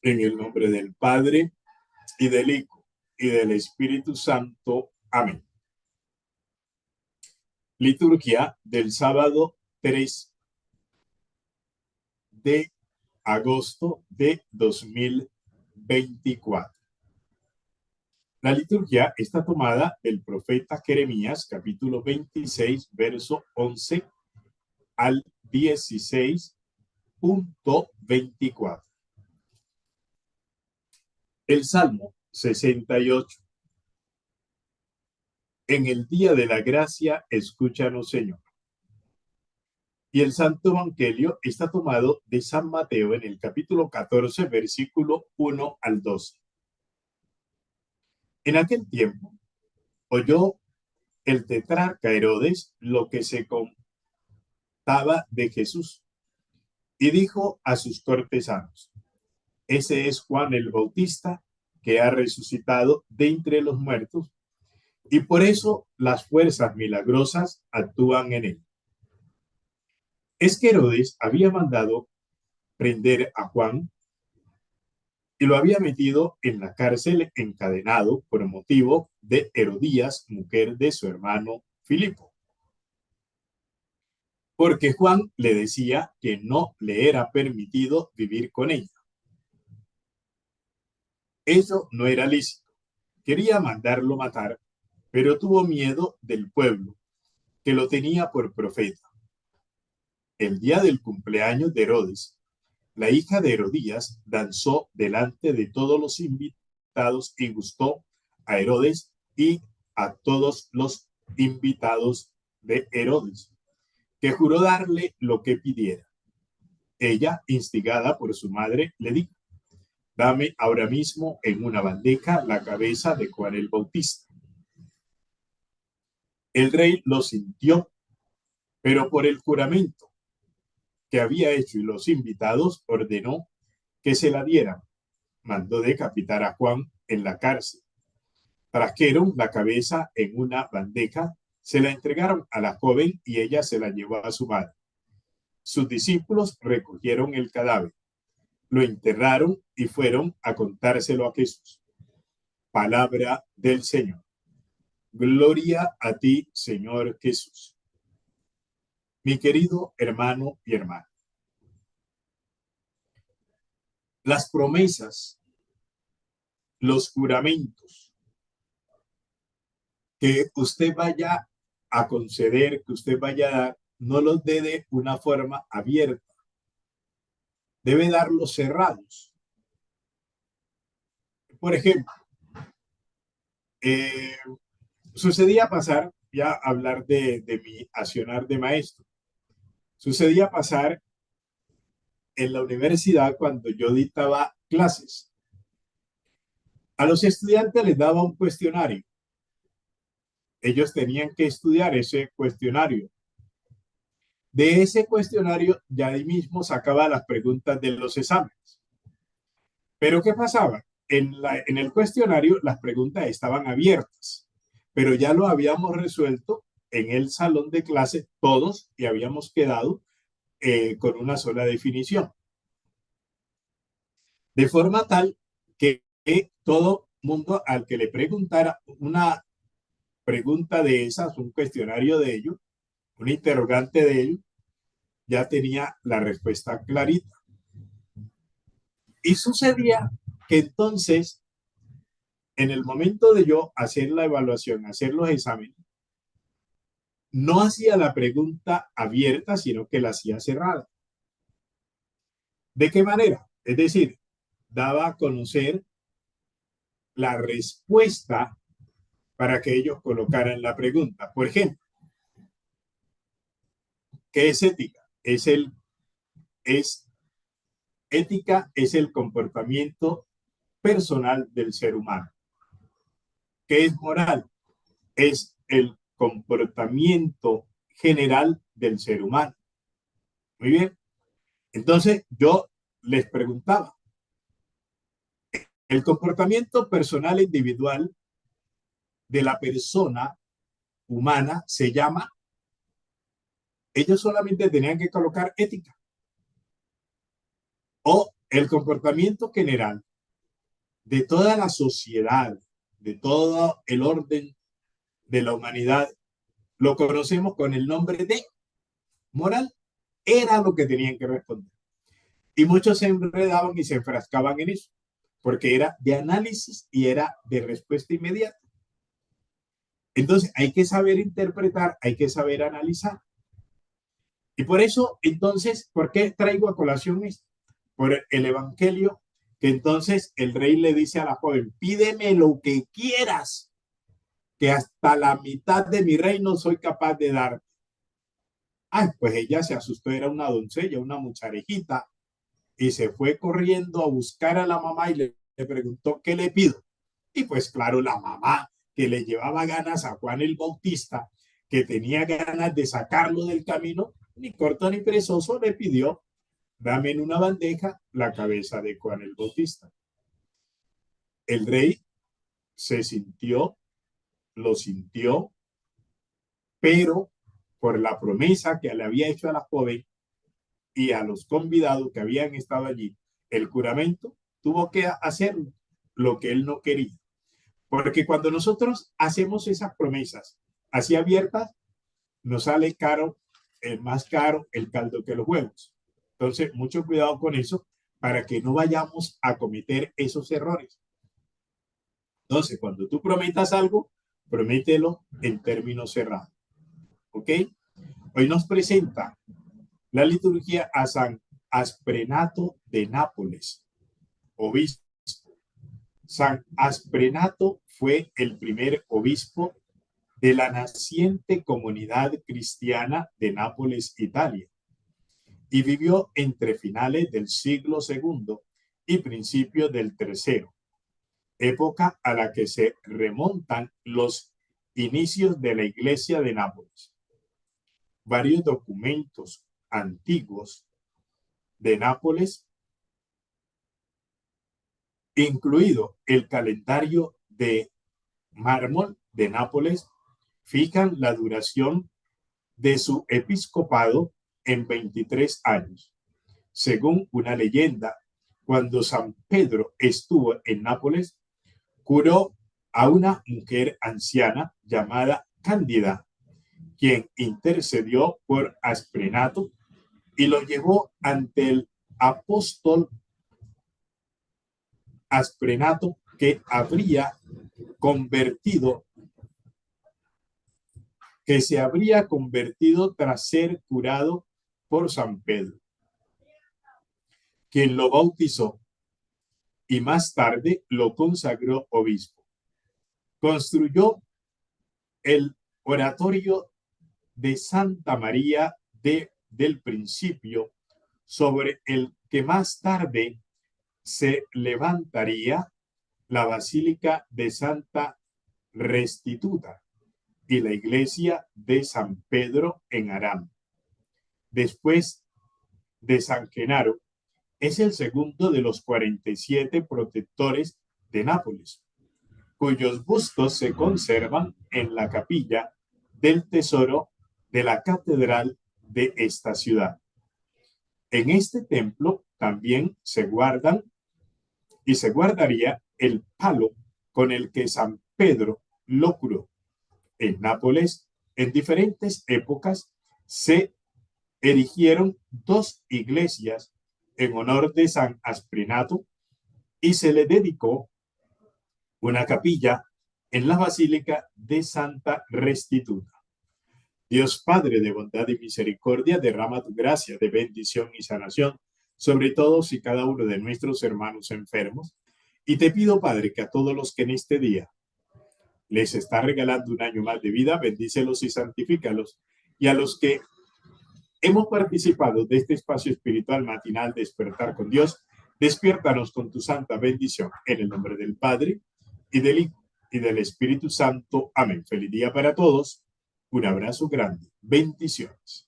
En el nombre del Padre, y del Hijo, y del Espíritu Santo. Amén. Liturgia del sábado 3 de agosto de 2024. La liturgia está tomada del profeta Jeremías, capítulo 26, verso 11 al 16.24. El Salmo 68. En el día de la gracia, escúchanos, Señor. Y el Santo Evangelio está tomado de San Mateo en el capítulo 14, versículo 1 al 12. En aquel tiempo oyó el tetrarca Herodes lo que se contaba de Jesús y dijo a sus cortesanos: ese es Juan el Bautista, que ha resucitado de entre los muertos, y por eso las fuerzas milagrosas actúan en él. Es que Herodes había mandado prender a Juan y lo había metido en la cárcel encadenado por motivo de Herodías, mujer de su hermano Filipo, porque Juan le decía que no le era permitido vivir con ella. Eso no era lícito. Quería mandarlo matar, pero tuvo miedo del pueblo, que lo tenía por profeta. El día del cumpleaños de Herodes, la hija de Herodías danzó delante de todos los invitados y gustó a Herodes y a todos los invitados de Herodes, que juró darle lo que pidiera. Ella, instigada por su madre, le dijo: dame ahora mismo en una bandeja la cabeza de Juan el Bautista. El rey lo sintió, pero por el juramento que había hecho y los invitados, ordenó que se la dieran. Mandó decapitar a Juan en la cárcel. Trajeron la cabeza en una bandeja, se la entregaron a la joven y ella se la llevó a su madre. Sus discípulos recogieron el cadáver, lo enterraron y fueron a contárselo a Jesús. Palabra del Señor. Gloria a ti, Señor Jesús. Mi querido hermano y hermana, las promesas, los juramentos que usted vaya a conceder, que usted vaya a dar, no los dé de una forma abierta. Debe darlos cerrados. Por ejemplo, eh, sucedía pasar, ya hablar de mi accionar de maestro, sucedía pasar en la universidad cuando yo dictaba clases. A los estudiantes les daba un cuestionario. Ellos tenían que estudiar ese cuestionario. De ese cuestionario ya ahí mismo sacaba las preguntas de los exámenes. Pero ¿qué pasaba? En el cuestionario las preguntas estaban abiertas, pero ya lo habíamos resuelto en el salón de clase todos y habíamos quedado con una sola definición. De forma tal que todo mundo al que le preguntara una pregunta de esas, un cuestionario de ello, un interrogante de ello, ya tenía la respuesta clarita. Y sucedía que entonces, en el momento de yo hacer la evaluación, hacer los exámenes, no hacía la pregunta abierta, sino que la hacía cerrada. ¿De qué manera? Es decir, daba a conocer la respuesta para que ellos colocaran la pregunta. Por ejemplo, ¿qué es ética? Es ética es el comportamiento personal del ser humano. ¿Qué es moral? Es el comportamiento general del ser humano. Muy bien. Entonces yo les preguntaba, el comportamiento personal individual de la persona humana se llama, ellos solamente tenían que colocar ética. O el comportamiento general de toda la sociedad, de todo el orden de la humanidad, lo conocemos con el nombre de moral. Era lo que tenían que responder. Y muchos se enredaban y se enfrascaban en eso, porque era de análisis y era de respuesta inmediata. Entonces hay que saber interpretar, hay que saber analizar. Y por eso, entonces, ¿por qué traigo a colación esto? Por el Evangelio, que entonces el rey le dice a la joven, pídeme lo que quieras, que hasta la mitad de mi reino soy capaz de dar. Ay, pues ella se asustó, era una doncella, una mucharejita, y se fue corriendo a buscar a la mamá y le preguntó, ¿qué le pido? Y pues claro, la mamá que le llevaba ganas a Juan el Bautista, que tenía ganas de sacarlo del camino, ni corto ni perezoso, le pidió, dame en una bandeja la cabeza de Juan el Bautista. El rey se sintió, lo sintió, pero por la promesa que le había hecho a la joven y a los convidados que habían estado allí, el juramento, tuvo que hacer lo que él no quería. Porque cuando nosotros hacemos esas promesas así abiertas, nos sale caro, más caro el caldo que los huevos. Entonces, mucho cuidado con eso para que no vayamos a cometer esos errores. Entonces, cuando tú prometas algo, promételo en términos cerrados. ¿Ok? Hoy nos presenta la liturgia a San Asprenato de Nápoles, obispo. San Asprenato fue el primer obispo de la naciente comunidad cristiana de Nápoles, Italia, y vivió entre finales del siglo segundo y principios del tercero, época a la que se remontan los inicios de la Iglesia de Nápoles. Varios documentos antiguos de Nápoles, incluido el calendario de mármol de Nápoles, fijan la duración de su episcopado en 23 años. Según una leyenda, cuando San Pedro estuvo en Nápoles, curó a una mujer anciana llamada Cándida, quien intercedió por Asprenato y lo llevó ante el apóstol Asprenato, que se habría convertido tras ser curado por San Pedro, quien lo bautizó y más tarde lo consagró obispo. Construyó el oratorio de Santa María del Principio, sobre el que más tarde se levantaría la Basílica de Santa Restituta y la iglesia de San Pedro en Aram. Después de San Genaro, es el segundo de los 47 protectores de Nápoles, cuyos bustos se conservan en la capilla del tesoro de la catedral de esta ciudad. En este templo también se guardan y se guardaría el palo con el que San Pedro lo curó. En Nápoles, en diferentes épocas, se erigieron dos iglesias en honor de San Asprenato y se le dedicó una capilla en la Basílica de Santa Restituta. Dios Padre de bondad y misericordia, derrama tu gracia de bendición y sanación sobre todos y cada uno de nuestros hermanos enfermos. Y te pido, Padre, que a todos los que en este día les está regalando un año más de vida, bendícelos y santifícalos. Y a los que hemos participado de este espacio espiritual matinal Despertar con Dios, despiértanos con tu santa bendición. En el nombre del Padre, y del Hijo, y del Espíritu Santo. Amén. Feliz día para todos. Un abrazo grande. Bendiciones.